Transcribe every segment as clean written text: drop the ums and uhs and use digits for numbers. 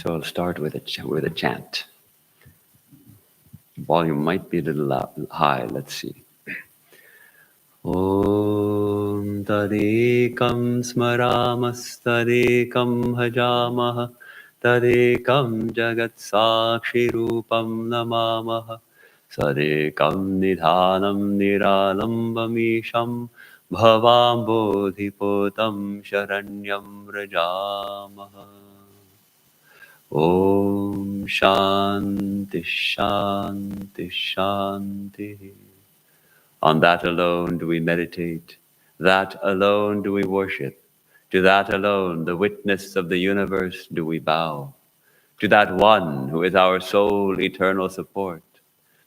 So I'll start with a chant. Volume might be a little high. Let's see. Om tadekam smaramas tadekam bhajamaha tadekam jagat sakshi rupam namamaha sadekam nidhanam niralambamisham bhavam bodhipotam sharanyam rajamaha. Om Shanti Shanti Shanti. On that alone do we meditate. That alone do we worship. To that alone, the witness of the universe, do we bow. To that one who is our sole eternal support,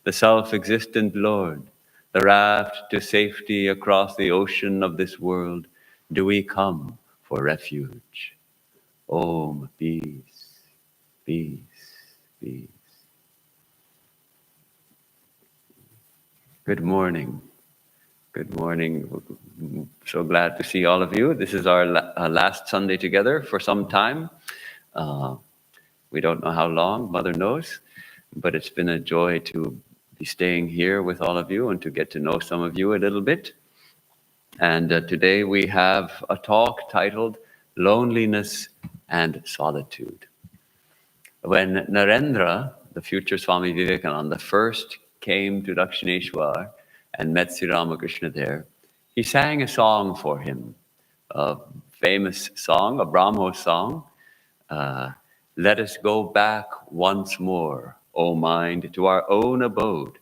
the self-existent Lord, the raft to safety across the ocean of this world, do we come for refuge. Om, peace, peace, peace. Good morning. Good morning. So glad to see all of you. This is our last Sunday together for some time. We don't know how long, Mother knows, but it's been a joy to be staying here with all of you and to get to know some of you a little bit. And today we have a talk titled Loneliness and Solitude. When Narendra, the future Swami Vivekananda, first came to Dakshineshwar and met Sri Ramakrishna there, he sang a song for him, a famous song, a Brahmo song. Let us go back once more, O mind, to our own abode,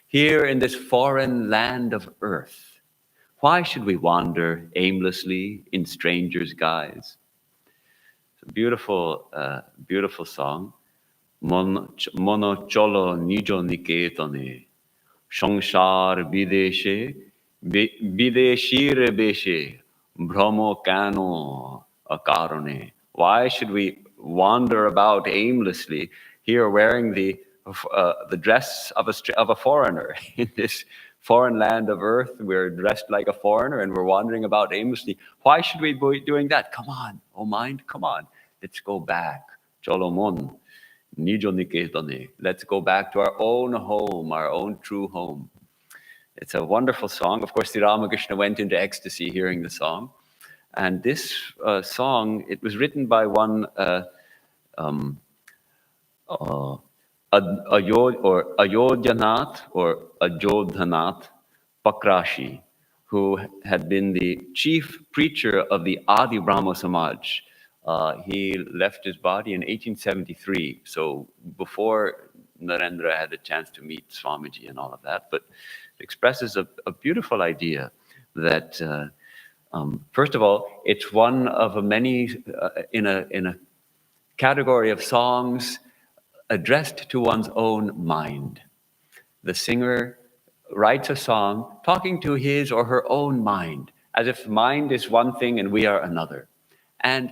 here in this foreign land of earth. Why should we wander aimlessly in strangers' guise? It's a beautiful, beautiful song. Mono cholo nijo niketane, সংসার বিদেশে বিদেশীর বেশে ভ্রম কেন অকারণে. Why should we wander about aimlessly here wearing the dress of a foreigner in this foreign land of earth? We're dressed like a foreigner and we're wandering about aimlessly. Why should we be doing that? Come on, oh mind, come on. Let's go back. Cholomon. Nijo Niketane. Let's go back to our own home, our own true home. It's a wonderful song. Of course, Sri Ramakrishna went into ecstasy hearing the song. And this song, it was written by one Ayodhyanath or Ajodhanath Pakrashi, who had been the chief preacher of the Adi Brahmo Samaj. He left his body in 1873, so before Narendra had a chance to meet Swamiji and all of that, but it expresses a beautiful idea that, first of all, it's one of many in a category of songs addressed to one's own mind. The singer writes a song talking to his or her own mind, as if mind is one thing and we are another. And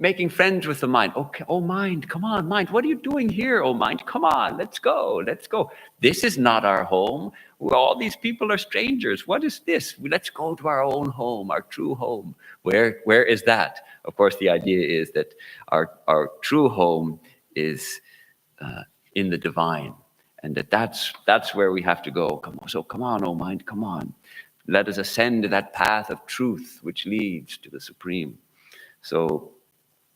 making friends with the mind. Okay, oh mind, come on, mind. What are you doing here, oh mind? Come on, let's go, let's go. This is not our home. All these people are strangers. What is this? Let's go to our own home, our true home. Where is that? Of course, the idea is that our true home is in the divine, and that's where we have to go. So come on, oh mind, come on. Let us ascend to that path of truth which leads to the supreme. So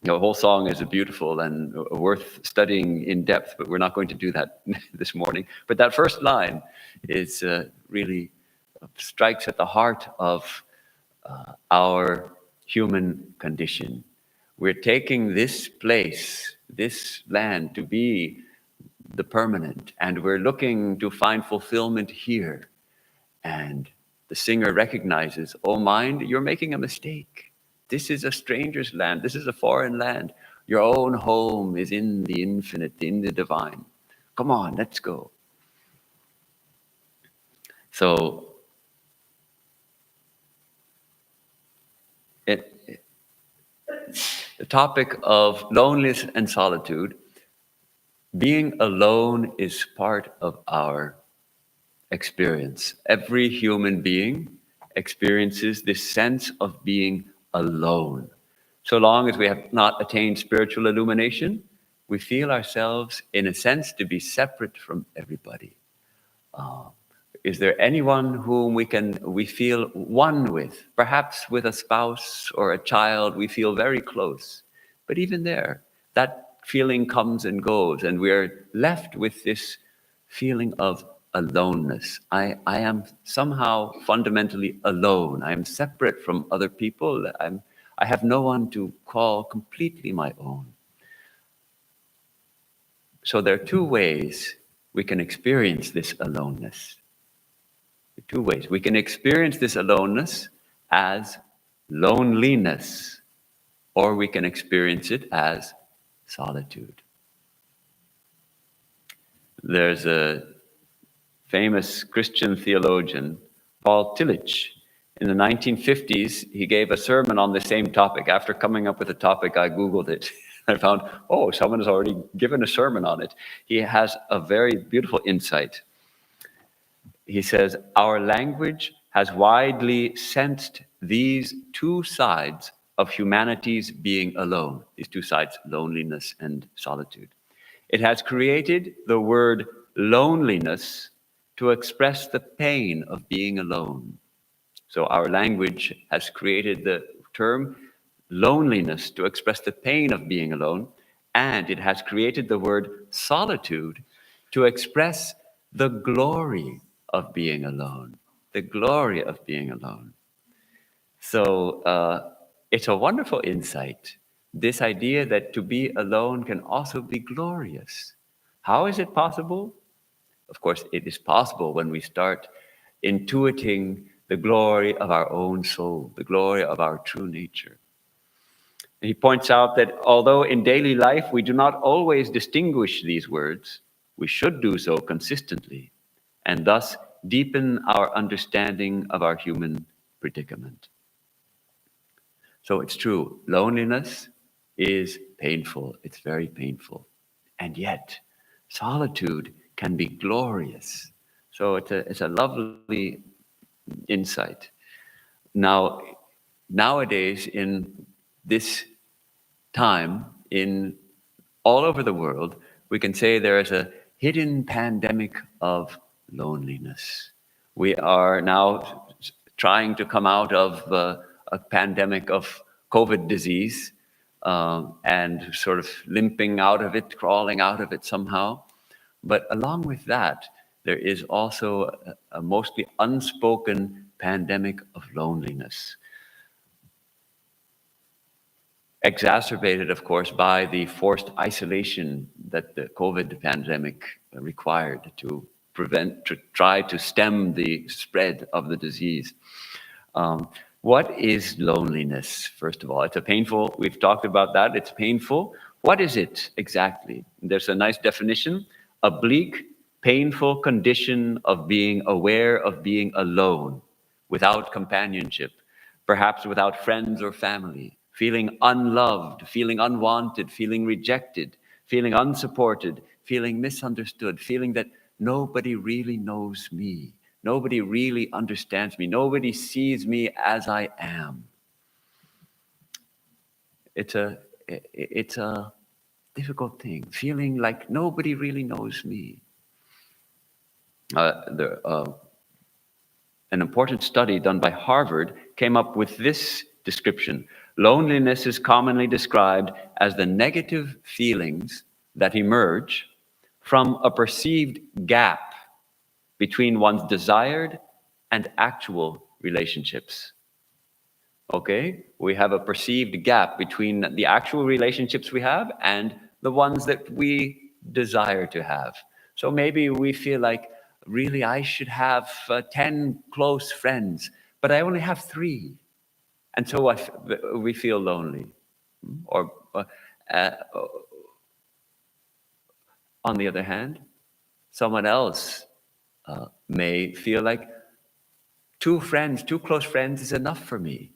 the whole song is beautiful and worth studying in depth, but we're not going to do that this morning. But that first line is really strikes at the heart of our human condition. We're taking this place, this land, to be the permanent, and we're looking to find fulfillment here. And the singer recognizes, oh mind, you're making a mistake. This is a stranger's land. This is a foreign land. Your own home is in the infinite, in the divine. Come on, let's go. So, the topic of loneliness and solitude, being alone is part of our experience. Every human being experiences this sense of being alone. So long as we have not attained spiritual illumination, we feel ourselves, in a sense, to be separate from everybody. Is there anyone whom we feel one with? Perhaps with a spouse or a child, we feel very close. But even there, that feeling comes and goes, and we're left with this feeling of aloneness. I am somehow fundamentally alone. I am separate from other people. I have no one to call completely my own. So there are two ways we can experience this aloneness. Two ways. We can experience this aloneness as loneliness, or we can experience it as solitude. There's a famous Christian theologian, Paul Tillich. In the 1950s, he gave a sermon on the same topic. After coming up with the topic, I Googled it. I found, someone has already given a sermon on it. He has a very beautiful insight. He says, our language has widely sensed these two sides of humanity's being alone, these two sides, loneliness and solitude. It has created the word loneliness to express the pain of being alone. So our language has created the term loneliness to express the pain of being alone, and it has created the word solitude to express the glory of being alone, the glory of being alone. So it's a wonderful insight, this idea that to be alone can also be glorious. How is it possible? Of course, it is possible when we start intuiting the glory of our own soul, the glory of our true nature. And he points out that although in daily life we do not always distinguish these words, we should do so consistently, and thus deepen our understanding of our human predicament. So it's true, loneliness is painful. It's very painful. And yet, solitude can be glorious. So it's a lovely insight. Now, nowadays, in this time, in all over the world, we can say there is a hidden pandemic of loneliness. We are now trying to come out of a pandemic of COVID disease and sort of limping out of it, crawling out of it somehow. But along with that, there is also a mostly unspoken pandemic of loneliness, exacerbated, of course, by the forced isolation that the COVID pandemic required to try to stem the spread of the disease. What is loneliness, first of all? It's a painful, we've talked about that, it's painful. What is it exactly? There's a nice definition: a bleak, painful condition of being aware of being alone, without companionship, perhaps without friends or family, feeling unloved, feeling unwanted, feeling rejected, feeling unsupported, feeling misunderstood, feeling that nobody really knows me. Nobody really understands me. Nobody sees me as I am. It's a difficult thing, feeling like nobody really knows me. An important study done by Harvard came up with this description: loneliness is commonly described as the negative feelings that emerge from a perceived gap between one's desired and actual relationships. Okay, we have a perceived gap between the actual relationships we have and the ones that we desire to have. So maybe we feel like, really, I should have 10 close friends, but I only have 3. And so we feel lonely. Or on the other hand, someone else may feel like 2 close friends is enough for me.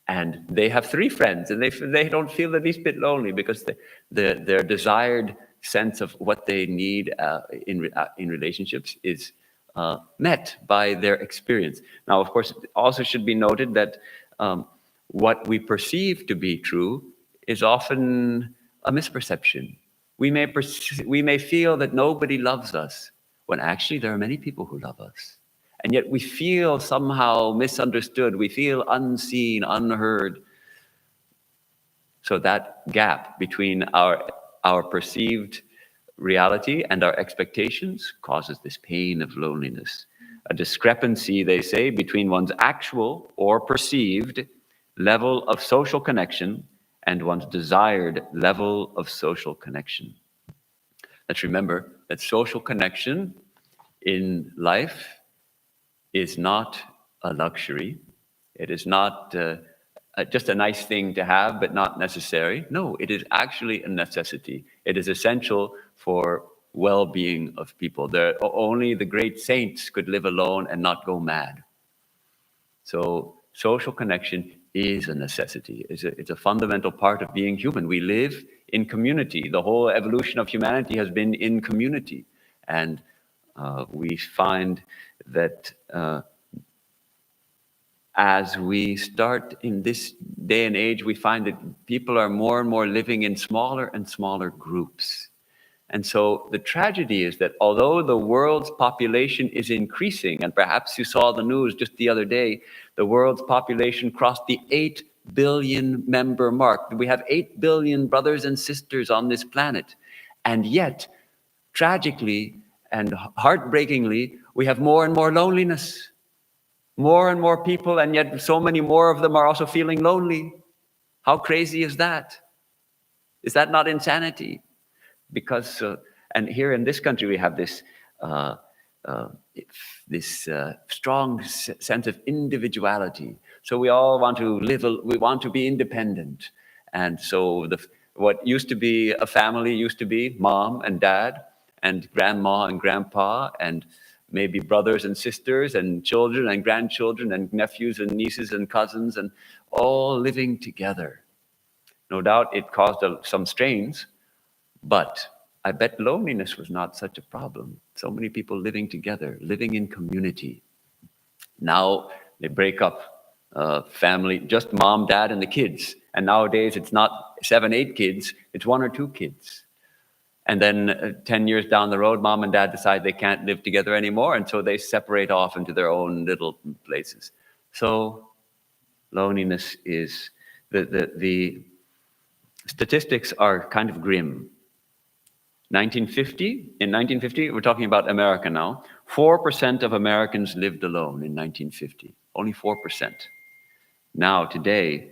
And they have 3 friends, and they don't feel the least bit lonely because their desired sense of what they need in relationships is met by their experience. Now, of course, it also should be noted that what we perceive to be true is often a misperception. We may feel that nobody loves us, when actually there are many people who love us. And yet we feel somehow misunderstood. We feel unseen, unheard. So that gap between our perceived reality and our expectations causes this pain of loneliness. A discrepancy, they say, between one's actual or perceived level of social connection and one's desired level of social connection. Let's remember that social connection in life is not a luxury. It is not just a nice thing to have, but not necessary. No, it is actually a necessity. It is essential for well-being of people. Only the great saints could live alone and not go mad. So social connection is a necessity. It's a fundamental part of being human. We live in community. The whole evolution of humanity has been in community. And we find that as we start in this day and age, we find that people are more and more living in smaller and smaller groups. And so the tragedy is that although the world's population is increasing, and perhaps you saw the news just the other day, the world's population crossed the 8 billion member mark. We have 8 billion brothers and sisters on this planet. And yet, tragically and heartbreakingly, we have more and more loneliness. More and more people, and yet so many more of them are also feeling lonely. How crazy is that? Is that not insanity? Because, and here in this country, we have this strong sense of individuality. So we all want to live, we want to be independent. And so what used to be a family used to be mom and dad and grandma and grandpa and maybe brothers and sisters and children and grandchildren and nephews and nieces and cousins and all living together. No doubt it caused some strains, but I bet loneliness was not such a problem. So many people living together, living in community. Now they break up family, just mom, dad, and the kids. And nowadays it's not 7, 8 kids, it's 1 or 2 kids. And then 10 years down the road, mom and dad decide they can't live together anymore, and so they separate off into their own little places. So loneliness is, the statistics are kind of grim. In 1950, we're talking about America now, 4% of Americans lived alone in 1950, only 4%. Now, today,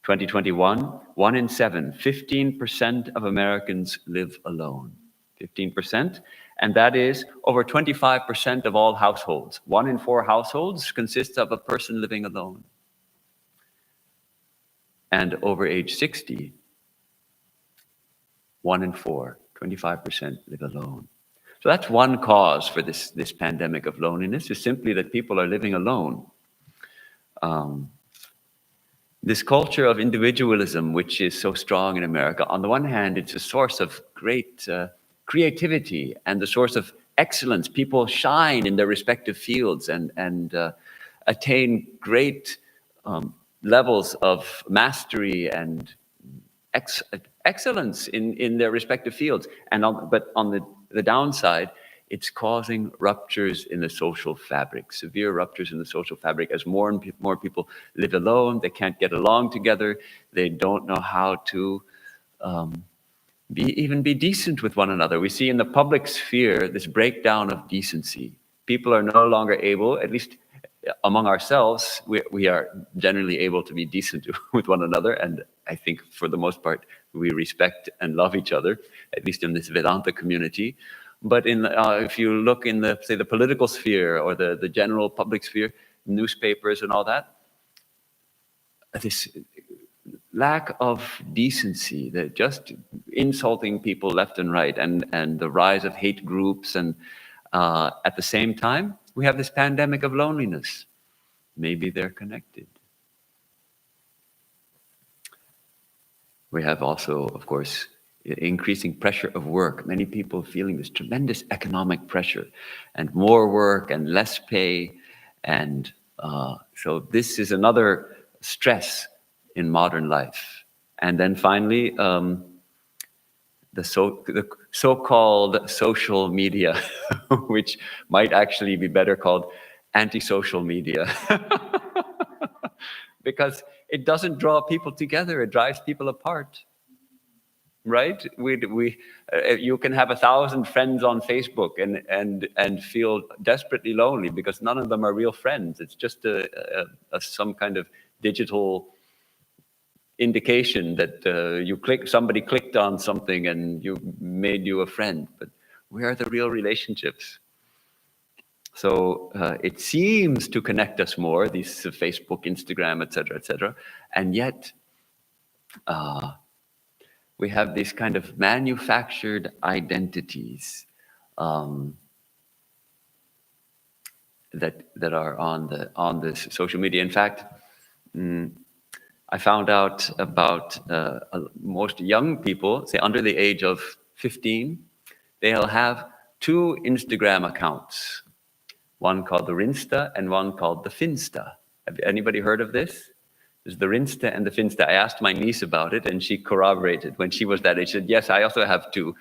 2021, 1 in 7, 15% of Americans live alone. 15%, and that is over 25% of all households. 1 in 4 households consists of a person living alone. And over age 60, 1 in 4, 25% live alone. So that's one cause for this pandemic of loneliness, is simply that people are living alone. This culture of individualism, which is so strong in America, on the one hand, it's a source of great creativity and the source of excellence. People shine in their respective fields and attain great levels of mastery and excellence in their respective fields. But on the downside, it's causing ruptures in the social fabric, severe ruptures in the social fabric, as more and more people live alone. They can't get along together. They don't know how to even be decent with one another. We see in the public sphere this breakdown of decency. People are no longer able, at least among ourselves, we are generally able to be decent with one another. And I think for the most part, we respect and love each other, at least in this Vedanta community. But if you look in the political sphere or the general public sphere, newspapers and all that, this lack of decency, that just insulting people left and right, and the rise of hate groups, and at the same time, we have this pandemic of loneliness. Maybe they're connected. We have also, of course, increasing pressure of work. Many people feeling this tremendous economic pressure, and more work and less pay. And so this is another stress in modern life. And then finally, the so-called social media, which might actually be better called anti-social media, because it doesn't draw people together; it drives people apart. Right? You can have 1,000 friends on Facebook and feel desperately lonely because none of them are real friends. It's just some kind of digital indication that somebody clicked on something and made you a friend. But where are the real relationships? So it seems to connect us more, these Facebook, Instagram, etc., and yet we have these kind of manufactured identities that are on this social media. In fact, I found out about most young people, say under the age of 15, they'll have 2 Instagram accounts, one called the Rinsta and one called the Finsta. Have anybody heard of this? There's the Rinsta and the Finsta. I asked my niece about it, and she corroborated when she was that age. She said, yes, I also have 2.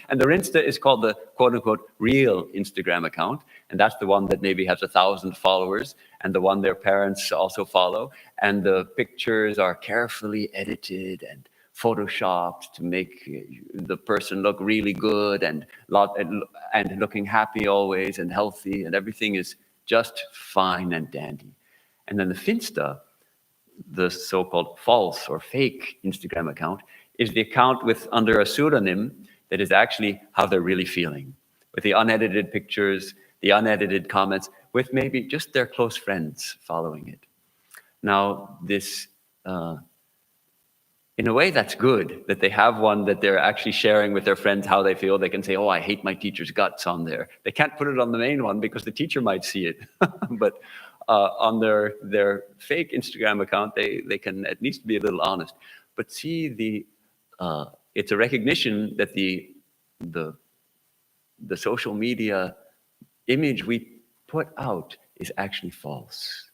And the Rinsta is called the quote-unquote real Instagram account, and that's the one that maybe has 1,000 followers, and the one their parents also follow. And the pictures are carefully edited and photoshopped to make the person look really good and looking happy always and healthy, and everything is just fine and dandy. And then the Finsta, the so-called false or fake Instagram account, is the account under a pseudonym that is actually how they're really feeling, with the unedited pictures, the unedited comments, with maybe just their close friends following it. Now, this, in a way, that's good, that they have one that they're actually sharing with their friends how they feel. They can say, oh, I hate my teacher's guts on there. They can't put it on the main one because the teacher might see it. But on their fake Instagram account, they can at least be a little honest. But see, it's a recognition that the social media image we put out is actually false.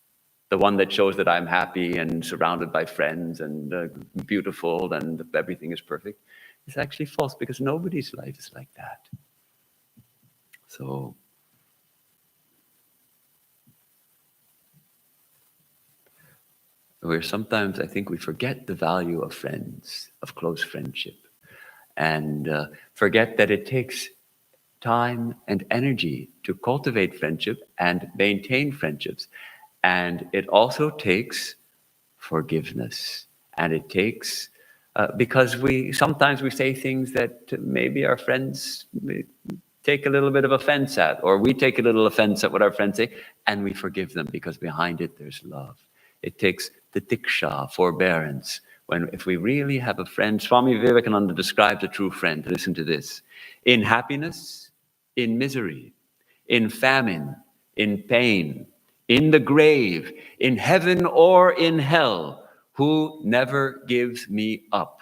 The one that shows that I'm happy and surrounded by friends and beautiful and everything is perfect is actually false, because nobody's life is like that. So where sometimes I think we forget the value of friends, of close friendship, and forget that it takes time and energy to cultivate friendship and maintain friendships. And it also takes forgiveness. And it takes, because sometimes we say things that maybe our friends take a little bit of offense at, or we take a little offense at what our friends say, and we forgive them because behind it there's love. It takes the tiksha, forbearance. If we really have a friend, Swami Vivekananda describes a true friend. Listen to this. In happiness, in misery, in famine, in pain, in the grave, in heaven or in hell, who never gives me up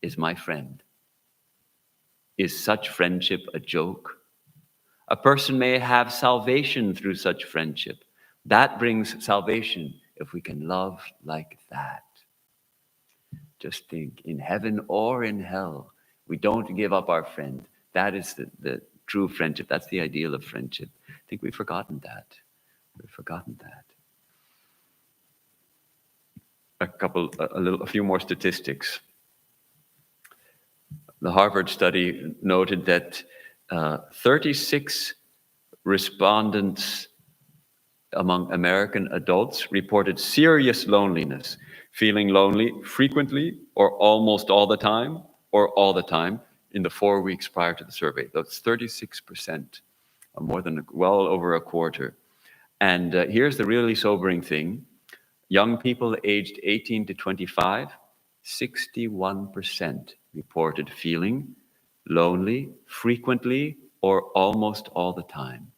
is my friend. Is such friendship a joke? A person may have salvation through such friendship. That brings salvation if we can love like that. Just think, in heaven or in hell, we don't give up our friend. That is the true friendship. That's the ideal of friendship. I think we've forgotten that. We've forgotten that. A few more statistics. The Harvard study noted that 36 respondents among American adults reported serious loneliness, feeling lonely frequently or almost all the time or all the time in the 4 weeks prior to the survey. That's 36%, well over a quarter. And here's the really sobering thing. Young people aged 18 to 25, 61% reported feeling lonely frequently or almost all the time.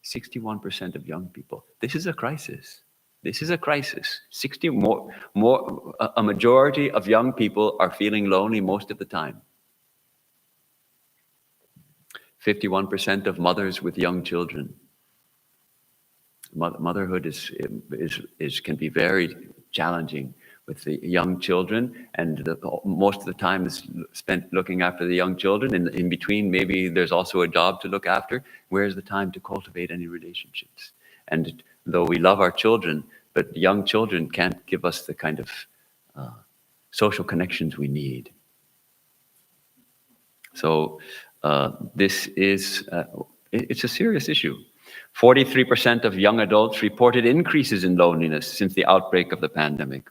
61% of young people. This is a crisis. This is a crisis. A majority of young people are feeling lonely most of the time. 51% of mothers with young children. Motherhood can be very challenging with the young children, and most of the time is spent looking after the young children. And in between, maybe there's also a job to look after. Where's the time to cultivate any relationships? And though we love our children, but young children can't give us the kind of social connections we need. So this is, it's a serious issue. 43% of young adults reported increases in loneliness since the outbreak of the pandemic.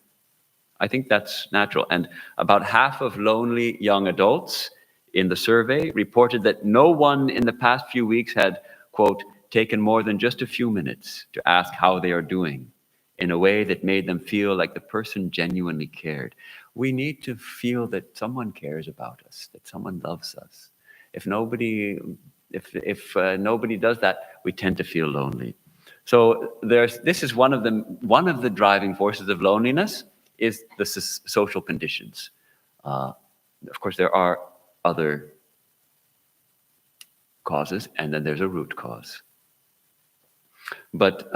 I think that's natural. And about half of lonely young adults in the survey reported that no one in the past few weeks had, quote, taken more than just a few minutes to ask how they are doing in a way that made them feel like the person genuinely cared. We need to feel that someone cares about us, that someone loves us. If nobody does that, we tend to feel lonely. So this is one of the driving forces of loneliness is the social conditions. Of course, there are other causes, and then there's a root cause. But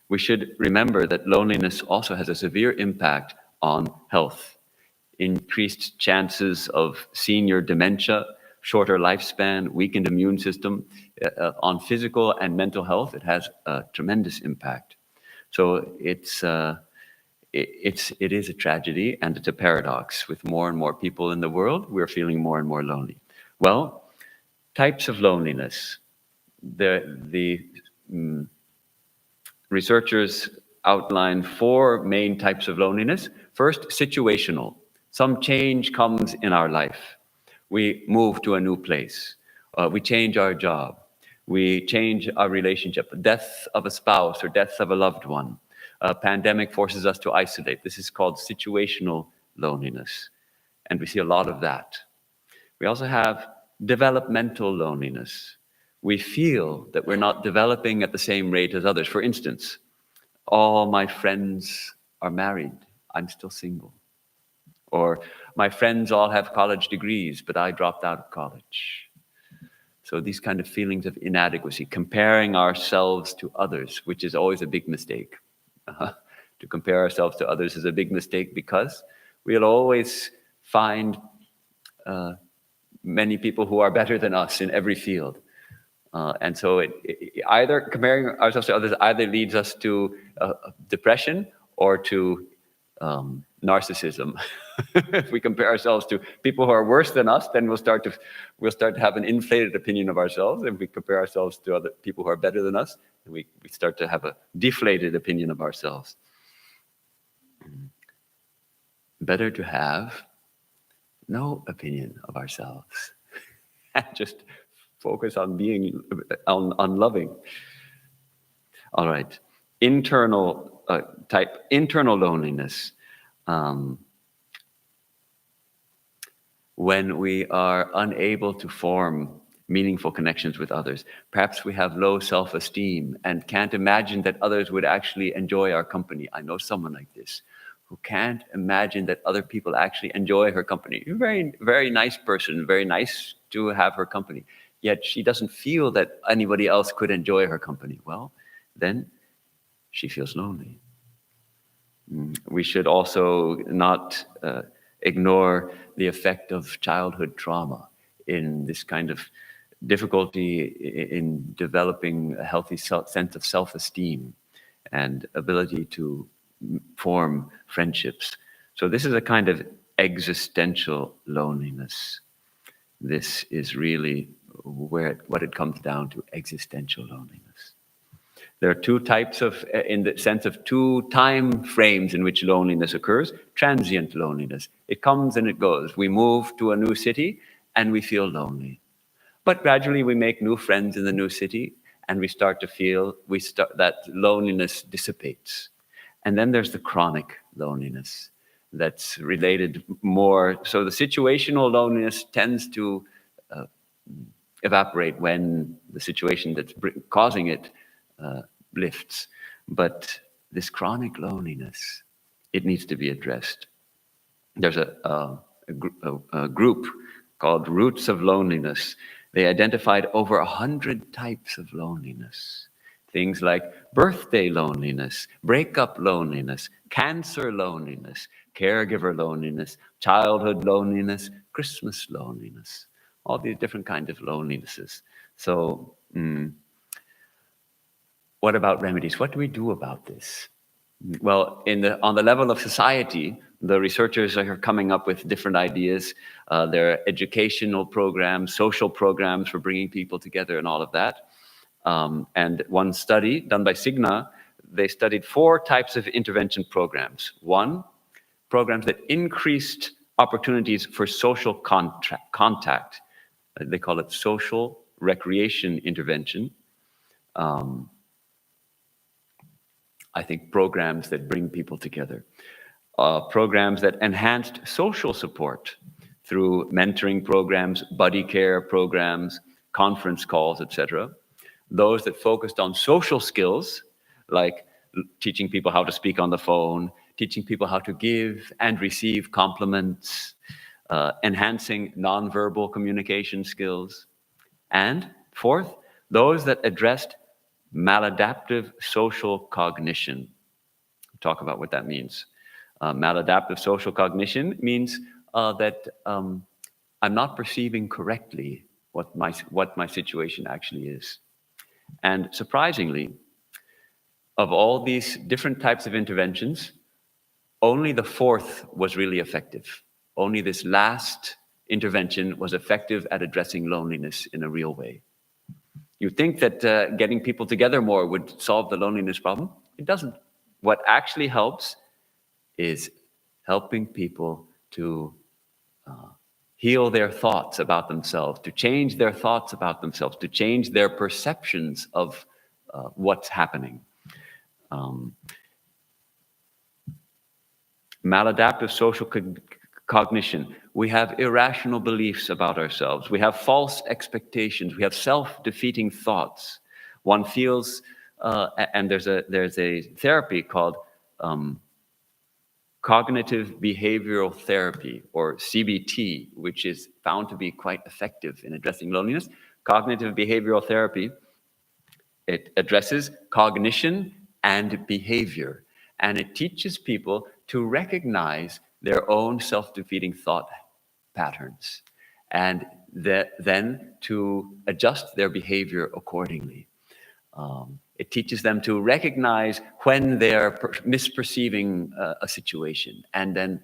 we should remember that loneliness also has a severe impact on health. Increased chances of senior dementia, shorter lifespan, weakened immune system. On physical and mental health, it has a tremendous impact. So it is a tragedy, and it's a paradox. With more and more people in the world, we're feeling more and more lonely. Well, types of loneliness. The researchers outline 4 main types of loneliness. First, situational. Some change comes in our life. We move to a new place. We change our job. We change our relationship. Death of a spouse or death of a loved one. A pandemic forces us to isolate. This is called situational loneliness. And we see a lot of that. We also have developmental loneliness. We feel that we're not developing at the same rate as others. For instance, all my friends are married. I'm still single. Or my friends all have college degrees, but I dropped out of college. So these kind of feelings of inadequacy, comparing ourselves to others, which is always a big mistake. To compare ourselves to others is a big mistake because we'll always find many people who are better than us in every field. And so either comparing ourselves to others either leads us to depression or to narcissism. If we compare ourselves to people who are worse than us, then we'll start to have an inflated opinion of ourselves. If we compare ourselves to other people who are better than us, then we start to have a deflated opinion of ourselves. Better to have no opinion of ourselves and just focus on being on loving. All right, internal loneliness. When we are unable to form meaningful connections with others, perhaps we have low self-esteem and can't imagine that others would actually enjoy our company. I know someone like this who can't imagine that other people actually enjoy her company. You're a very, very nice person, very nice to have her company, yet she doesn't feel that anybody else could enjoy her company. Well, then she feels lonely. We should also not ignore the effect of childhood trauma in this kind of difficulty in developing a healthy sense of self-esteem and ability to form friendships. So this is a kind of existential loneliness. This is really what it comes down to, existential loneliness. There are 2 types in the sense of 2 time frames in which loneliness occurs. Transient loneliness. It comes and it goes. We move to a new city and we feel lonely. But gradually we make new friends in the new city and we start to feel, that loneliness dissipates. And then there's the chronic loneliness that's related more. So the situational loneliness tends to evaporate when the situation that's causing it lifts. But this chronic loneliness, it needs to be addressed. There's a group called Roots of Loneliness. They identified over 100 types of loneliness. things like birthday loneliness, breakup loneliness, cancer loneliness, caregiver loneliness, childhood loneliness, Christmas loneliness, all these different kinds of lonelinesses. So what about remedies? What do we do about this? Well, on the level of society, the researchers are coming up with different ideas. There are educational programs, social programs for bringing people together and all of that. And one study done by Cigna, they studied 4 types of intervention programs. One, programs that increased opportunities for social contact. They call it social recreation intervention. I think programs that bring people together. Programs that enhanced social support through mentoring programs, buddy care programs, conference calls, etc. Those that focused on social skills, like teaching people how to speak on the phone, teaching people how to give and receive compliments, enhancing nonverbal communication skills. And 4th, those that addressed maladaptive social cognition. Talk about what that means. Maladaptive social cognition means that I'm not perceiving correctly what my situation actually is. And surprisingly, of all these different types of interventions, only the 4th was really effective. Only this last intervention was effective at addressing loneliness in a real way. You think that getting people together more would solve the loneliness problem? It doesn't. What actually helps is helping people to heal their thoughts about themselves, to change their thoughts about themselves, to change their perceptions of what's happening. Maladaptive social cognition. We have irrational beliefs about ourselves. We have false expectations. We have self-defeating thoughts. One feels, and there's a therapy called cognitive behavioral therapy, or CBT, which is found to be quite effective in addressing loneliness. Cognitive behavioral therapy, it addresses cognition and behavior, and it teaches people to recognize their own self-defeating thought patterns, and then to adjust their behavior accordingly. It teaches them to recognize when they're misperceiving a situation, and then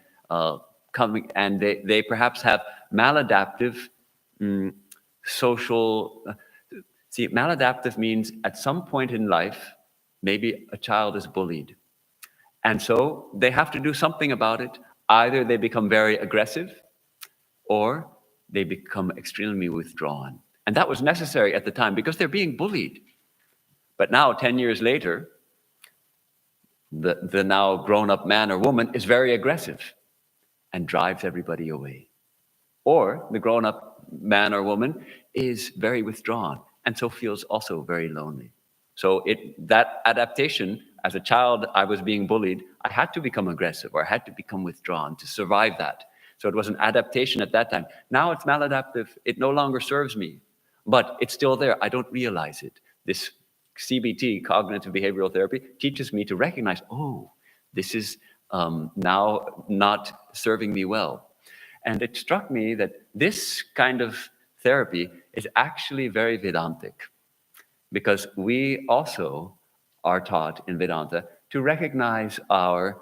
they perhaps have maladaptive social. See, maladaptive means at some point in life, maybe a child is bullied. And so they have to do something about it. Either they become very aggressive or they become extremely withdrawn. And that was necessary at the time because they're being bullied. But now, 10 years later, the now grown-up man or woman is very aggressive and drives everybody away. Or the grown-up man or woman is very withdrawn and so feels also very lonely. So that adaptation, as a child, I was being bullied. I had to become aggressive, or I had to become withdrawn to survive that. So it was an adaptation at that time. Now it's maladaptive. It no longer serves me, but it's still there. I don't realize it. This CBT, cognitive behavioral therapy, teaches me to recognize, oh, this is now not serving me well. And it struck me that this kind of therapy is actually very Vedantic, because we also are taught in Vedanta to recognize our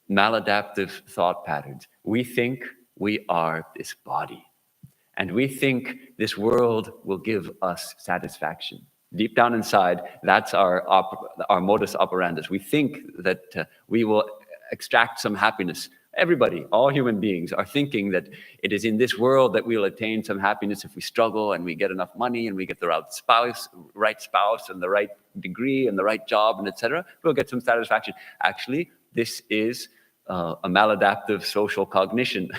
maladaptive thought patterns. We think we are this body, and we think this world will give us satisfaction. Deep down inside, that's our modus operandi. We think that we will extract some happiness. Everybody, all human beings, are thinking that it is in this world that we'll attain some happiness if we struggle and we get enough money and we get the right spouse and the right degree and the right job and etc. We'll get some satisfaction. Actually, this is a maladaptive social cognition.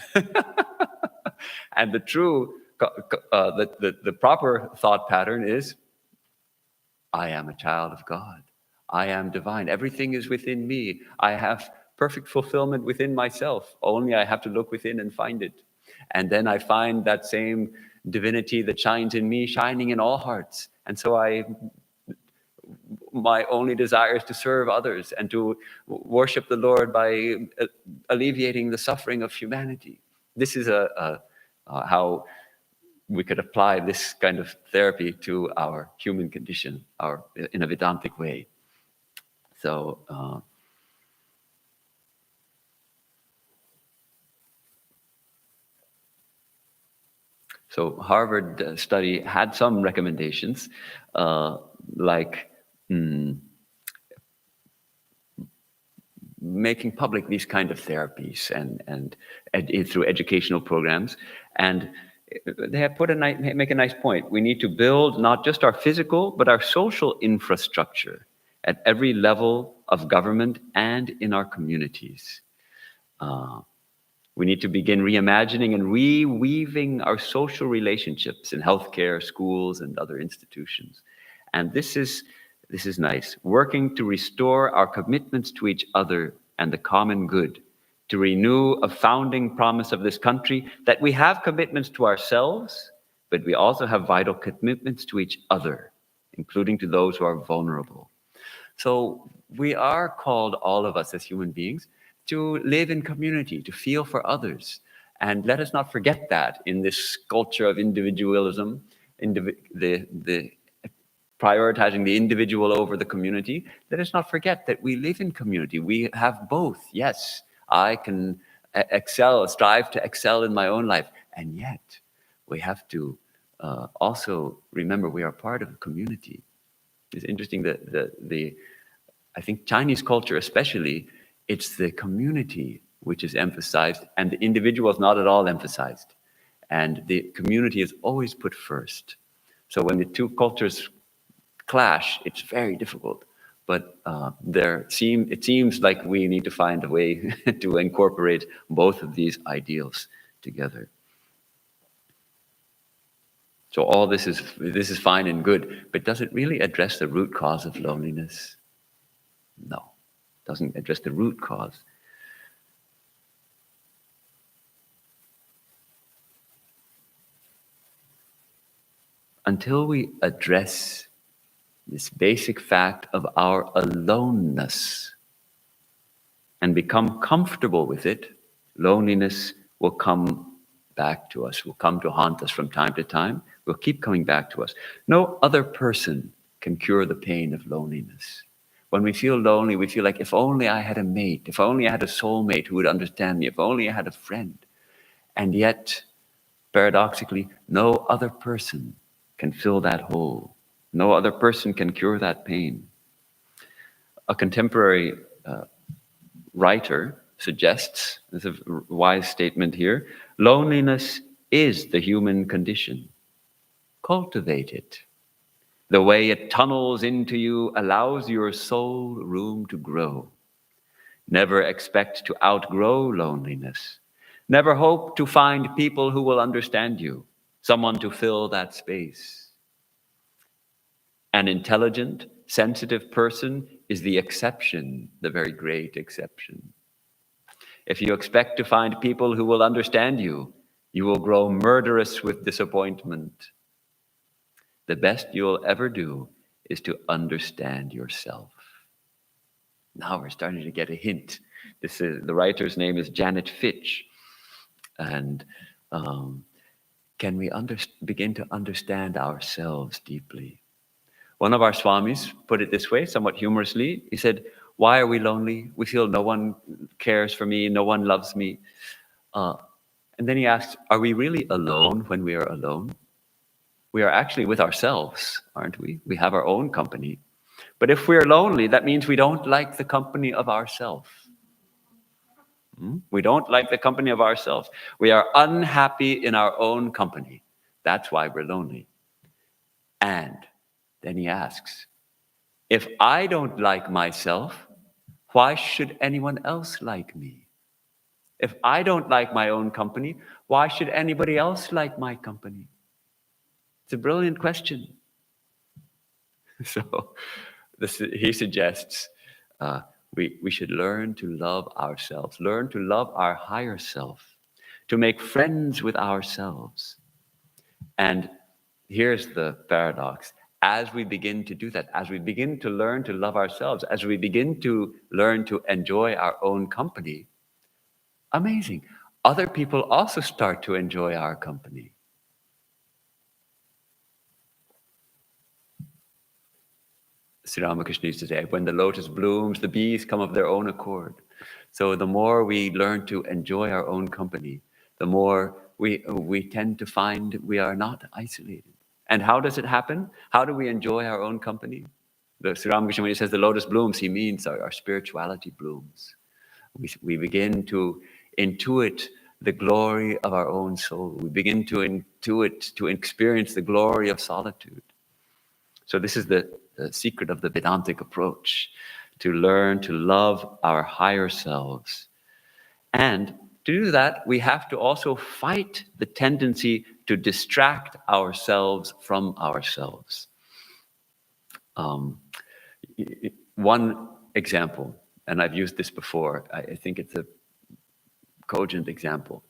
And the true, the proper thought pattern is, I am a child of God. I am divine. Everything is within me. I have perfect fulfillment within myself. Only I have to look within and find it. And then I find that same divinity that shines in me, shining in all hearts. And so my only desire is to serve others and to worship the Lord by alleviating the suffering of humanity. This is how we could apply this kind of therapy to our human condition, in a Vedantic way. So, so Harvard study had some recommendations, like making public these kind of therapies and through educational programs. And they have make a nice point. We need to build not just our physical, but our social infrastructure at every level of government and in our communities. We need to begin reimagining and reweaving our social relationships in healthcare, schools, and other institutions. And this is nice. Working to restore our commitments to each other and the common good, to renew a founding promise of this country that we have commitments to ourselves, but we also have vital commitments to each other, including to those who are vulnerable. So we are called, all of us as human beings, to live in community, to feel for others. And let us not forget that in this culture of individualism, the prioritizing the individual over the community. Let us not forget that we live in community. We have both. Yes, I can strive to excel in my own life. And yet, we have to also remember we are part of a community. It's interesting that I think Chinese culture especially, it's the community which is emphasized and the individual is not at all emphasized. And the community is always put first. So when the two cultures clash, it's very difficult. But it seems like we need to find a way to incorporate both of these ideals together. So all this is fine and good, but does it really address the root cause of loneliness? No, it doesn't address the root cause. Until we address this basic fact of our aloneness and become comfortable with it, loneliness will come back to us, will come to haunt us from time to time, will keep coming back to us. No other person can cure the pain of loneliness. When we feel lonely, we feel like, if only I had a mate, if only I had a soulmate who would understand me, if only I had a friend. And yet, paradoxically, no other person can fill that hole. No other person can cure that pain. A contemporary writer suggests, there's a wise statement here, loneliness is the human condition. Cultivate it. The way it tunnels into you allows your soul room to grow. Never expect to outgrow loneliness. Never hope to find people who will understand you, someone to fill that space. An intelligent, sensitive person is the exception, the very great exception. If you expect to find people who will understand you, you will grow murderous with disappointment. The best you'll ever do is to understand yourself. Now we're starting to get a hint. The writer's name is Janet Fitch. And can we begin to understand ourselves deeply? One of our Swamis put it this way, somewhat humorously. He said, why are we lonely? We feel no one cares for me, no one loves me. And then he asked, are we really alone when we are alone? We are actually with ourselves, aren't we? We have our own company. But if we're lonely, that means we don't like the company of ourselves. We don't like the company of ourselves. We are unhappy in our own company. That's why we're lonely. And then he asks, if I don't like myself, why should anyone else like me? If I don't like my own company, why should anybody else like my company? It's a brilliant question. So he suggests we should learn to love ourselves, learn to love our higher self, to make friends with ourselves. And here's the paradox. as we begin to do that, as we begin to learn to love ourselves, as we begin to learn to enjoy our own company, amazing. Other people also start to enjoy our company. Sri Ramakrishna used to say, when the lotus blooms, the bees come of their own accord. So the more we learn to enjoy our own company, the more we tend to find we are not isolated. And how does it happen? How do we enjoy our own company? The Sri Ramakrishna, when he says the lotus blooms, he means our spirituality blooms. We begin to intuit the glory of our own soul. We begin to intuit, to experience the glory of solitude. So this is the secret of the Vedantic approach, to learn to love our higher selves. And to do that, we have to also fight the tendency to distract ourselves from ourselves. One example, and I've used this before, I think it's a cogent example.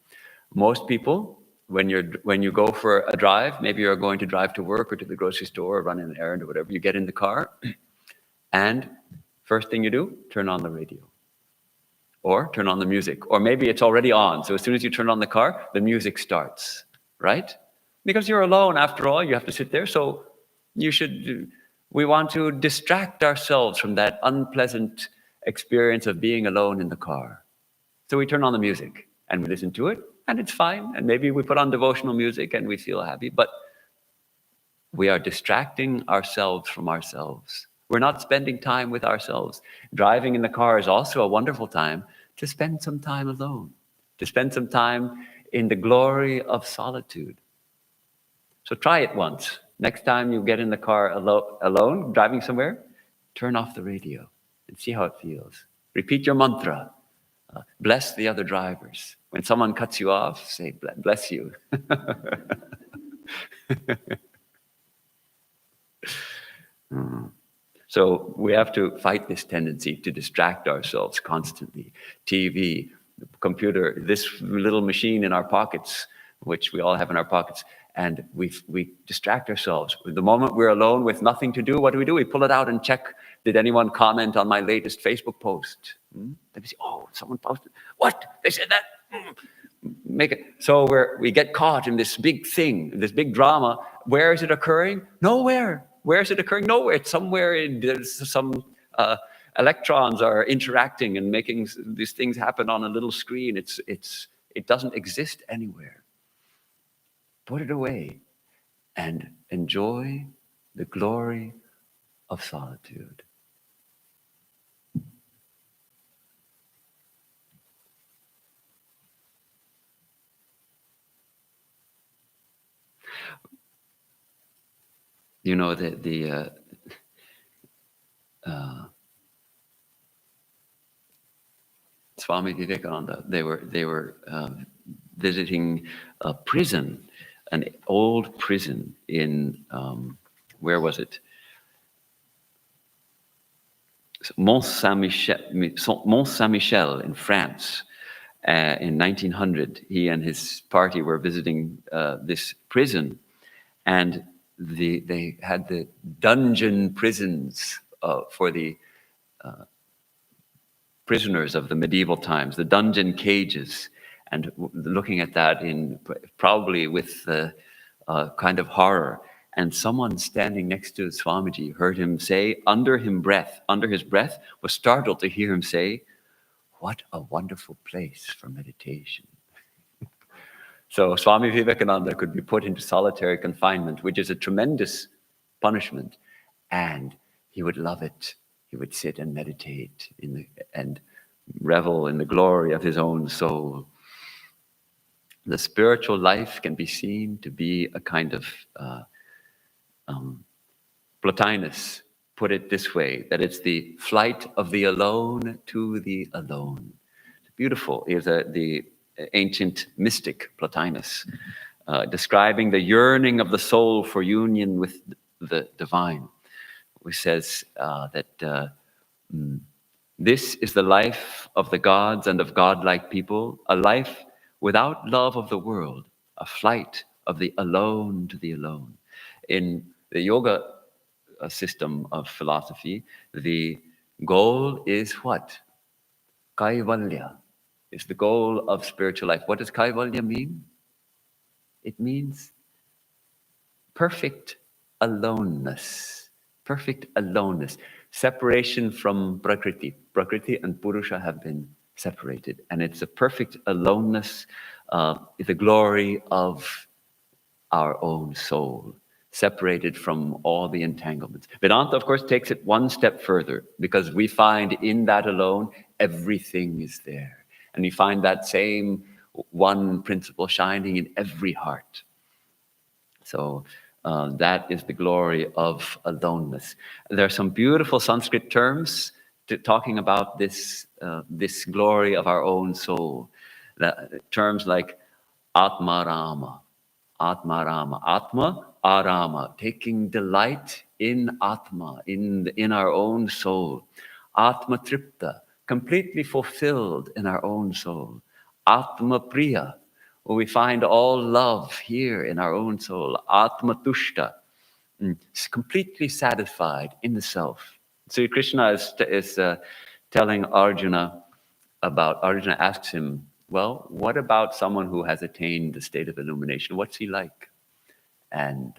Most people, when you go for a drive, maybe you're going to drive to work or to the grocery store or run an errand or whatever, you get in the car, and first thing you do, turn on the radio. Or turn on the music. Or maybe it's already on, so as soon as you turn on the car, the music starts, right? Because you're alone, after all, you have to sit there, so we want to distract ourselves from that unpleasant experience of being alone in the car. So we turn on the music, and we listen to it, and it's fine, and maybe we put on devotional music and we feel happy, but we are distracting ourselves from ourselves. We're not spending time with ourselves. Driving in the car is also a wonderful time to spend some time alone, to spend some time in the glory of solitude. So try it once. Next time you get in the car alone, driving somewhere, turn off the radio and see how it feels. Repeat your mantra. Bless the other drivers. When someone cuts you off, say, bless you. So we have to fight this tendency to distract ourselves constantly. TV, computer, this little machine in our pockets, which we all have in our pockets, and we distract ourselves. The moment we're alone with nothing to do, what do? We pull it out and check, did anyone comment on my latest Facebook post? Then we say, oh, someone posted. What? They said that? Make it. So we get caught in this big thing, this big drama. Where is it occurring? Nowhere. Where is it occurring? Nowhere. It's somewhere. There's some electrons are interacting and making these things happen on a little screen. It doesn't exist anywhere. Put it away and enjoy the glory of solitude. You know, Swami Vivekananda, they were visiting a prison, an old prison in, where was it? Mont Saint-Michel in France. In 1900, he and his party were visiting this prison, and they had the dungeon prisons for the prisoners of the medieval times, the dungeon cages, and looking at that in probably with kind of horror. And someone standing next to Swamiji heard him say, under his breath, was startled to hear him say, "What a wonderful place for meditation." So Swami Vivekananda could be put into solitary confinement, which is a tremendous punishment, and he would love it. He would sit and meditate and revel in the glory of his own soul. The spiritual life can be seen to be a kind of Plotinus put it this way, that it's the flight of the alone to the alone. It's beautiful. He was the ancient mystic Plotinus, describing the yearning of the soul for union with the divine, who says that this is the life of the gods and of godlike people, a life without love of the world, a flight of the alone to the alone. In the yoga system of philosophy, the goal is what? Kaivalya. It's the goal of spiritual life. What does Kaivalya mean? It means perfect aloneness. Perfect aloneness. Separation from Prakriti. Prakriti and Purusha have been separated. And it's a perfect aloneness, the glory of our own soul, separated from all the entanglements. Vedanta, of course, takes it one step further, because we find in that alone, everything is there. And we find that same one principle shining in every heart. So that is the glory of aloneness. There are some beautiful Sanskrit terms talking about this, this glory of our own soul. Terms like Atmarama, Atmarama, Atma, Arama, taking delight in Atma, in our own soul. Atma Tripta, completely fulfilled in our own soul. Atma Priya, where we find all love here in our own soul. Atma Tushta, completely satisfied in the self. So Krishna is telling Arjuna about, Arjuna asks him, well, what about someone who has attained the state of illumination? What's he like? And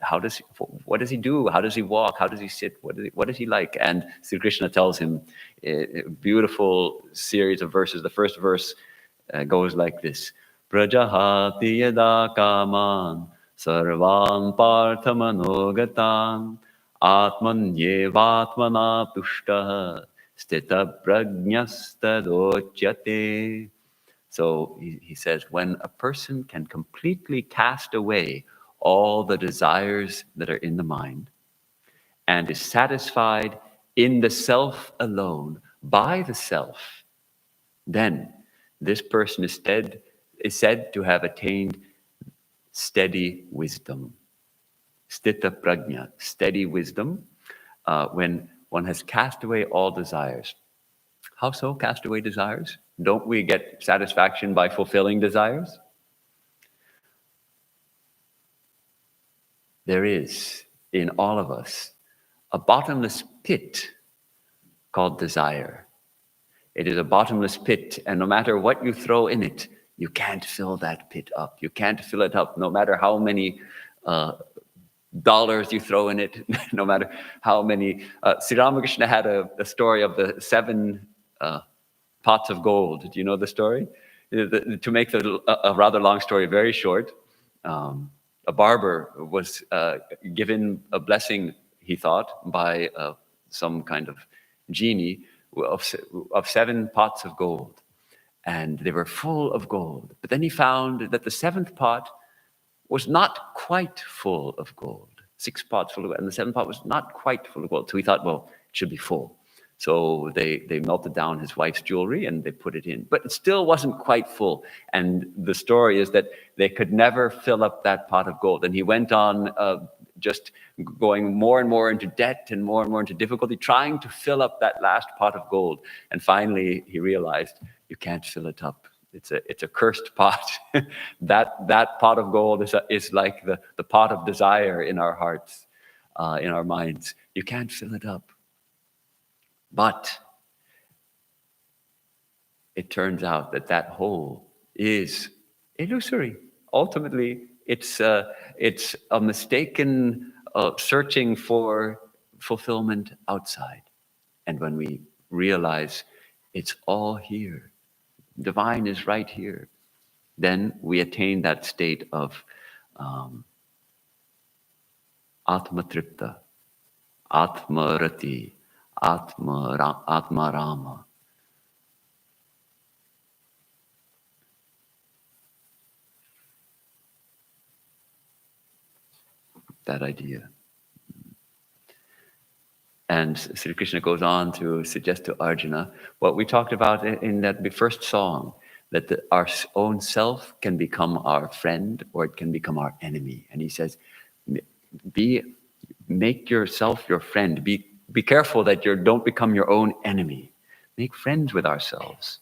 what does he do? How does he walk? How does he sit? What is he like? And Sri Krishna tells him a beautiful series of verses. The first verse goes like this. Prajahati yada kaman sarvan parthamanogatam atmanyevatmana tushtaha stita prajnastadocyate. So he says, when a person can completely cast away all the desires that are in the mind and is satisfied in the self alone, by the self, then this person is said to have attained steady wisdom. Stita prajna, steady wisdom, when one has cast away all desires. How so, cast away desires? Don't we get satisfaction by fulfilling desires? There is in all of us a bottomless pit called desire. It is a bottomless pit, and no matter what you throw in it, you can't fill that pit up. You can't fill it up, no matter how many dollars you throw in it, no matter how many. Sri Ramakrishna had a story of the 7 pots of gold. Do you know the story? To make a rather long story very short, a barber was given a blessing, he thought, by some kind of genie of 7 pots of gold. And they were full of gold. But then he found that the 7th pot was not quite full of gold. 6 pots full of gold, and the 7th pot was not quite full of gold. So he thought, well, it should be full. So they melted down his wife's jewelry and they put it in. But it still wasn't quite full. And the story is that they could never fill up that pot of gold. And he went on just going more and more into debt and more into difficulty, trying to fill up that last pot of gold. And finally, he realized, you can't fill it up. It's a cursed pot. that pot of gold is like the pot of desire in our hearts, in our minds. You can't fill it up. But it turns out that hole is illusory. Ultimately, it's a mistaken searching for fulfillment outside. And when we realize it's all here, divine is right here, then we attain that state of Atma-tripta, Atma-rati, Atma-rama. That idea. And Sri Krishna goes on to suggest to Arjuna what we talked about in that first song, that our own self can become our friend or it can become our enemy. And he says, make yourself your friend. Be careful that you don't become your own enemy. Make friends with ourselves.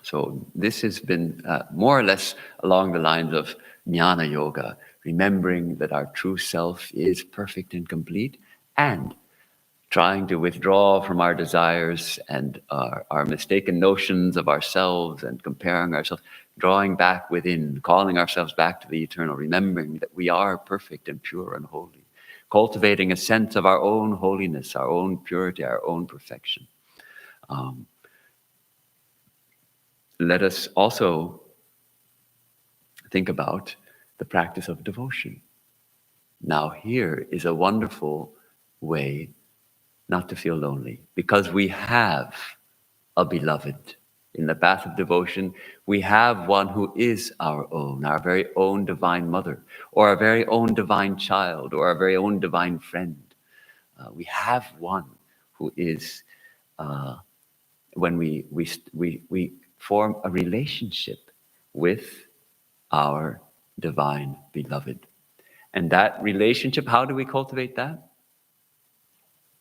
So this has been more or less along the lines of jnana yoga, remembering that our true self is perfect and complete, and trying to withdraw from our desires and our mistaken notions of ourselves and comparing ourselves, drawing back within, calling ourselves back to the eternal, remembering that we are perfect and pure and holy, cultivating a sense of our own holiness, our own purity, our own perfection. Let us also think about the practice of devotion. Now, here is a wonderful way not to feel lonely, because we have a beloved. In the path of devotion, we have one who is our very own divine mother, or our very own divine child, or our very own divine friend. We have one who is, when we form a relationship with our divine beloved. And that relationship, how do we cultivate that?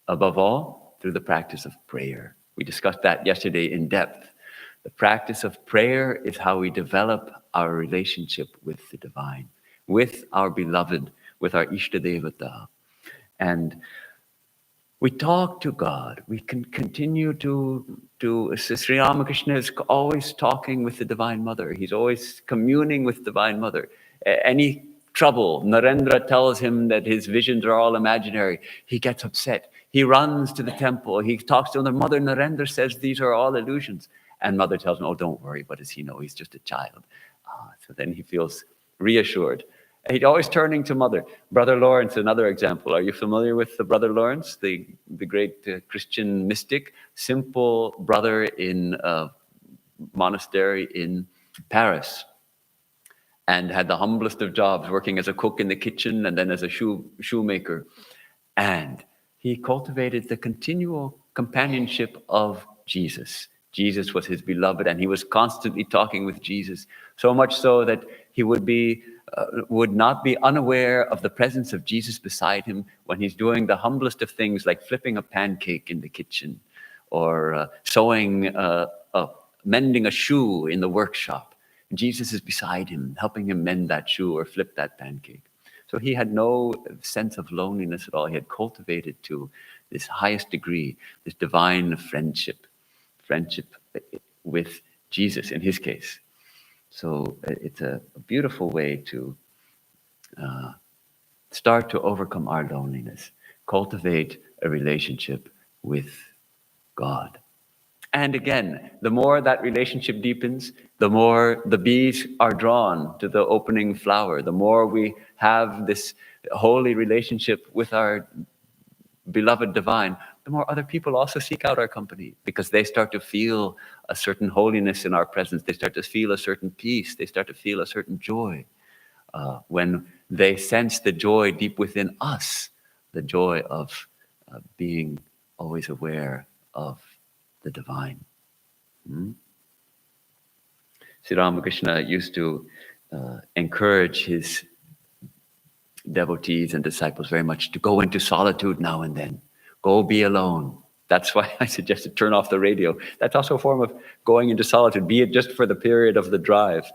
Above all, through the practice of prayer. We discussed that yesterday in depth. The practice of prayer is how we develop our relationship with the divine, with our beloved, with our Ishtadevata. And we talk to God. We can continue to Sri Ramakrishna is always talking with the Divine Mother. He's always communing with Divine Mother. Any trouble, Narendra tells him that his visions are all imaginary. He gets upset. He runs to the temple. He talks to the mother. Narendra says these are all illusions. And mother tells him, oh, don't worry. What does he know? He's just a child. So then he feels reassured. He's always turning to mother. Brother Lawrence, another example. Are you familiar with the Brother Lawrence, the great Christian mystic? Simple brother in a monastery in Paris, and had the humblest of jobs, working as a cook in the kitchen and then as a shoemaker. And he cultivated the continual companionship of Jesus. Jesus was his beloved, and he was constantly talking with Jesus, so much so that he would not be unaware of the presence of Jesus beside him when he's doing the humblest of things, like flipping a pancake in the kitchen, or mending a shoe in the workshop. Jesus is beside him, helping him mend that shoe or flip that pancake. So he had no sense of loneliness at all. He had cultivated to this highest degree, this divine friendship with Jesus in his case. So it's a beautiful way to start to overcome our loneliness, cultivate a relationship with God. And again, the more that relationship deepens, the more the bees are drawn to the opening flower, the more we have this holy relationship with our beloved divine, the more other people also seek out our company, because they start to feel a certain holiness in our presence. They start to feel a certain peace. They start to feel a certain joy. When they sense the joy deep within us, the joy of being always aware of the divine. Sri Ramakrishna used to encourage his devotees and disciples very much to go into solitude now and then. Go be alone. That's why I suggested turn off the radio. That's also a form of going into solitude, be it just for the period of the drive.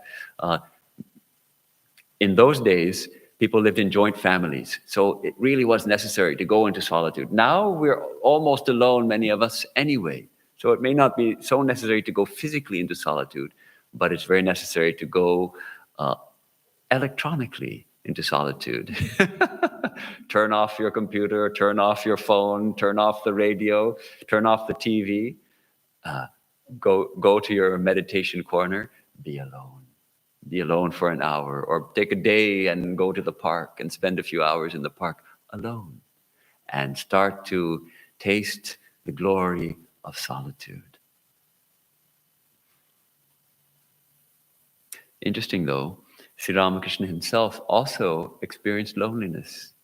In those days, people lived in joint families, so it really was necessary to go into solitude. Now we're almost alone, many of us, anyway. So it may not be so necessary to go physically into solitude, but it's very necessary to go electronically into solitude. Turn off your computer, turn off your phone, turn off the radio, turn off the TV. Go to your meditation corner, be alone. Be alone for an hour, or take a day and go to the park and spend a few hours in the park alone, and start to taste the glory of solitude. Interesting though, Sri Ramakrishna himself also experienced loneliness.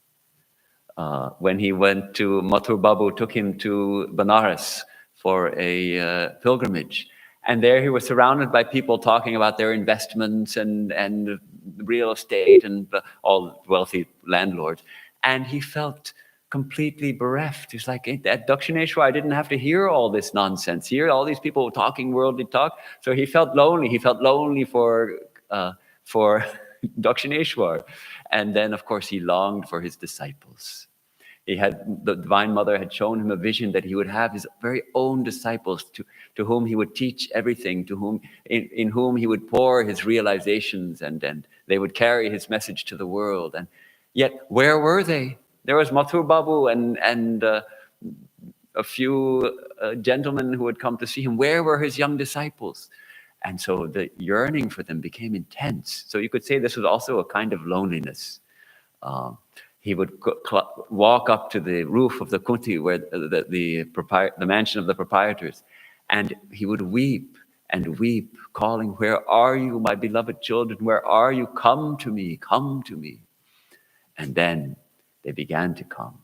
When he went to, Mathur Babu took him to Benares for a pilgrimage. And there he was surrounded by people talking about their investments and real estate and all wealthy landlords. And he felt completely bereft. He's like, at Dakshineshwar, I didn't have to hear all this nonsense, hear all these people talking worldly talk. So he felt lonely. He felt lonely for Dakshineshwar. And then, of course, he longed for his disciples. The Divine Mother had shown him a vision that he would have his very own disciples to whom he would teach everything, in whom he would pour his realizations, and they would carry his message to the world. And yet, where were they? There was Mathur Babu and a few gentlemen who had come to see him. Where were his young disciples? And so the yearning for them became intense. So you could say this was also a kind of loneliness. He would walk up to the roof of the kunti, where the mansion of the proprietors, and he would weep and weep, calling, "Where are you, my beloved children? Where are you? Come to me, come to me." And then they began to come.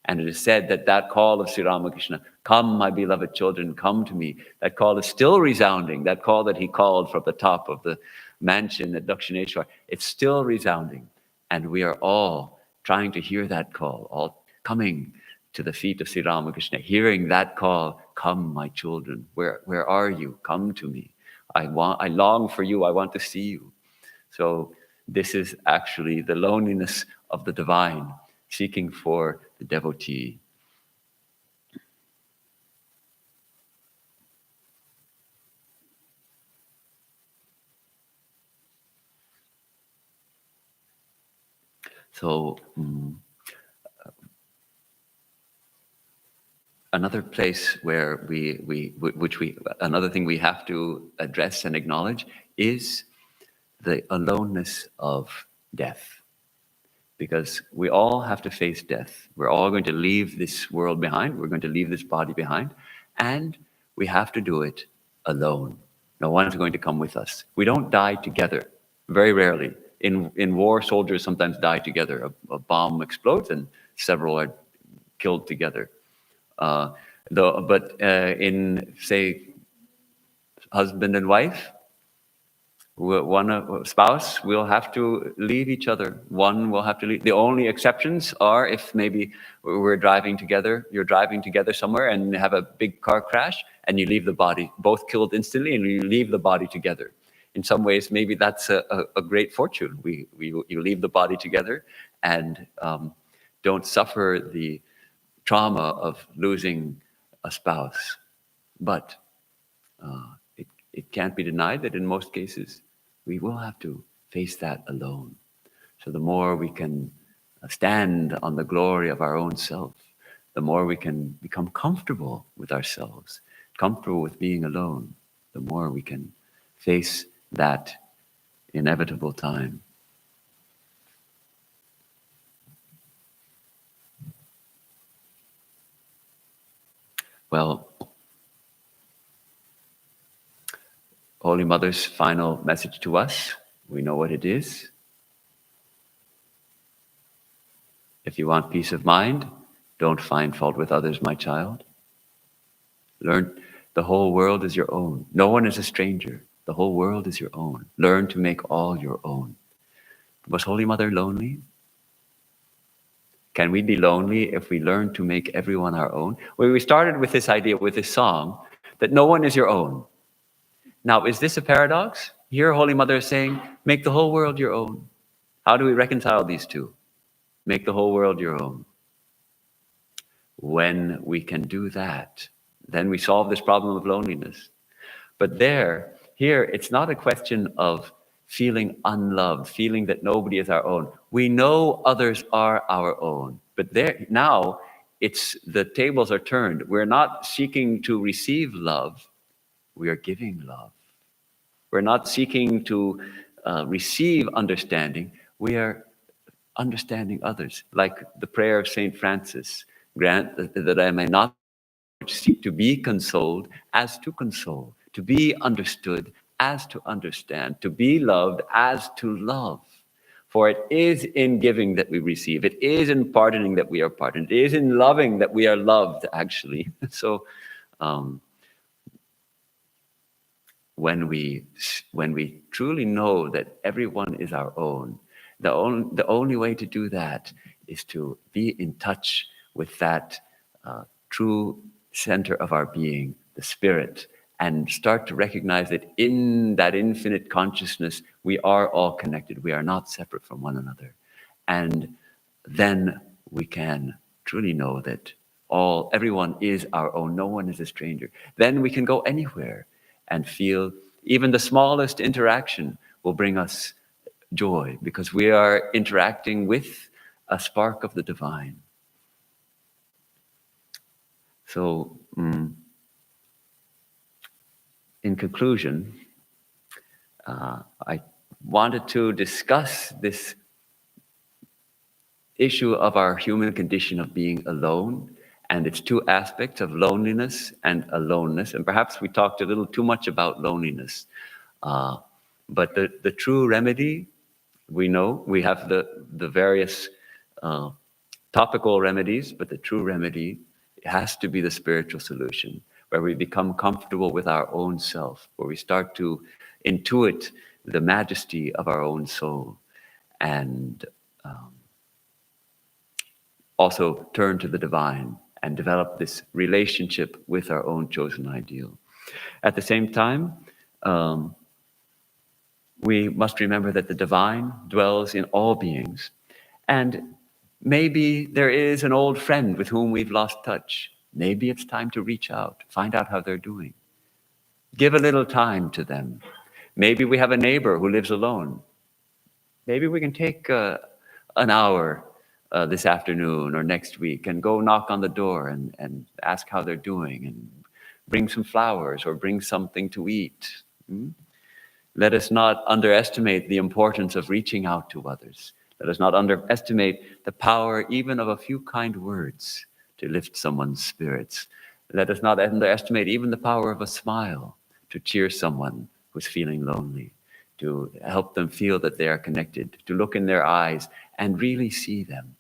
And it is said that that call of Sri Ramakrishna, "Come, my beloved children, come to me," that call is still resounding. That call that he called from the top of the mansion at Dakshineshwar, it's still resounding. And we are all trying to hear that call, all coming to the feet of Sri Ramakrishna, hearing that call, "Come, my children, where are you? Come to me. I long for you. I want to see you." So this is actually the loneliness of the divine, seeking for the devotee. So another place where another thing we have to address and acknowledge is the aloneness of death. Because we all have to face death. We're all going to leave this world behind. We're going to leave this body behind. And we have to do it alone. No one is going to come with us. We don't die together, very rarely. In war, soldiers sometimes die together. A bomb explodes and several are killed together. But in, say, husband and wife, one spouse will have to leave each other. One will have to leave. The only exceptions are if maybe we're driving together, you're driving together somewhere and have a big car crash and you leave the body, both killed instantly, and you leave the body together. In some ways, maybe that's a great fortune. You leave the body together and don't suffer the trauma of losing a spouse. But it can't be denied that in most cases, we will have to face that alone. So the more we can stand on the glory of our own self, the more we can become comfortable with ourselves, comfortable with being alone, the more we can face that inevitable time. Well, Holy Mother's final message to us, we know what it is. If you want peace of mind, don't find fault with others, my child. Learn the whole world is your own. No one is a stranger. The whole world is your own. Learn to make all your own. Was Holy Mother lonely? Can we be lonely if we learn to make everyone our own? Well, we started with this idea, with this song, that no one is your own. Now, is this a paradox? Here, Holy Mother is saying, make the whole world your own. How do we reconcile these two? Make the whole world your own. When we can do that, then we solve this problem of loneliness. But here, it's not a question of feeling unloved, feeling that nobody is our own. We know others are our own. But now, the tables are turned. We're not seeking to receive love. We are giving love. We're not seeking to receive understanding. We are understanding others. Like the prayer of St. Francis, grant that I may not seek to be consoled as to console, to be understood as to understand, to be loved as to love. For it is in giving that we receive. It is in pardoning that we are pardoned. It is in loving that we are loved, actually. So when we truly know that everyone is our own, the only way to do that is to be in touch with that true center of our being, the spirit, and start to recognize that in that infinite consciousness, we are all connected. We are not separate from one another. And then we can truly know that everyone is our own. No one is a stranger. Then we can go anywhere and feel even the smallest interaction will bring us joy because we are interacting with a spark of the divine. So, in conclusion, I wanted to discuss this issue of our human condition of being alone and its two aspects of loneliness and aloneness. And perhaps we talked a little too much about loneliness. But the true remedy, we know we have the various topical remedies, but the true remedy has to be the spiritual solution, where we become comfortable with our own self, where we start to intuit the majesty of our own soul, and also turn to the divine and develop this relationship with our own chosen ideal. At the same time, we must remember that the divine dwells in all beings, and maybe there is an old friend with whom we've lost touch. Maybe it's time to reach out, find out how they're doing. Give a little time to them. Maybe we have a neighbor who lives alone. Maybe we can take an hour this afternoon or next week and go knock on the door and ask how they're doing and bring some flowers or bring something to eat. Let us not underestimate the importance of reaching out to others. Let us not underestimate the power even of a few kind words to lift someone's spirits. Let us not underestimate even the power of a smile to cheer someone who's feeling lonely, to help them feel that they are connected, to look in their eyes and really see them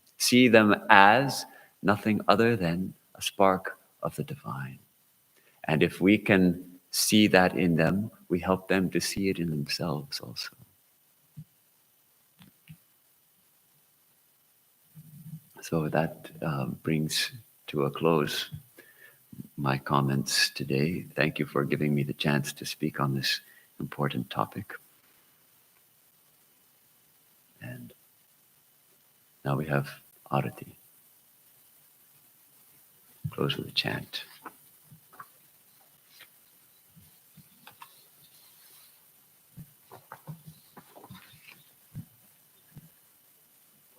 as nothing other than a spark of the divine. And if we can see that in them, we help them to see it in themselves also. So that brings to a close my comments today. Thank you for giving me the chance to speak on this important topic. And now we have Arati. Close with a chant.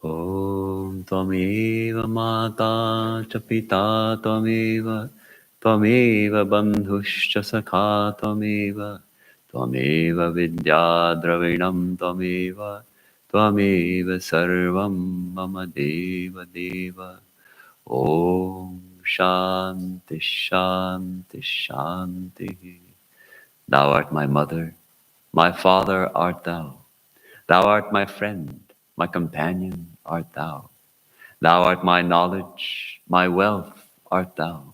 Om Tvameva Mata Cha Pita Tvameva Tvameva Bandhuscha Sakha Tvameva Tvameva Vidya Dravinam Tvameva Tvameva Sarvam Mama Deva Deva. Om Shanti Shanti Shanti. Thou art my mother, my father art thou. Thou art my friend, my companion art thou. Thou art my knowledge, my wealth art thou.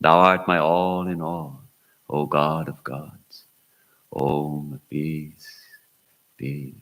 Thou art my all in all, O God of gods. Om, peace, peace.